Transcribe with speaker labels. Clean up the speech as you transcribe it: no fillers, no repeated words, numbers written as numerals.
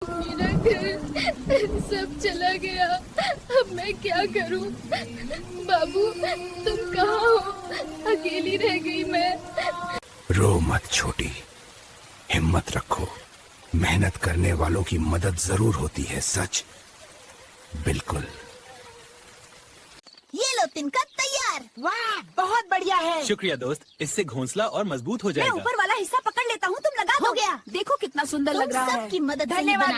Speaker 1: मेरा घर सब चला गया, अब मैं क्या करूं? बाबू तुम कहाँ हो? अकेली रह गई मैं।
Speaker 2: रो मत छोटी, हिम्मत रखो। मेहनत करने वालों की मदद जरूर होती है, सच। बिल्कुल।
Speaker 3: ये लो तिनका तैयार।
Speaker 4: वाह, बहुत बढ़िया है।
Speaker 5: शुक्रिया दोस्त, इससे घोंसला और मजबूत हो
Speaker 4: मैं
Speaker 5: जाएगा।
Speaker 4: ऊपर वाला हिस्सा पकड़ लेता हूँ, तुम लगा दो।
Speaker 3: हो गया।
Speaker 4: देखो कितना सुंदर
Speaker 3: तुम
Speaker 4: लग रहा है।
Speaker 3: सबकी मदद से ही
Speaker 4: धन्यवाद।
Speaker 3: बना।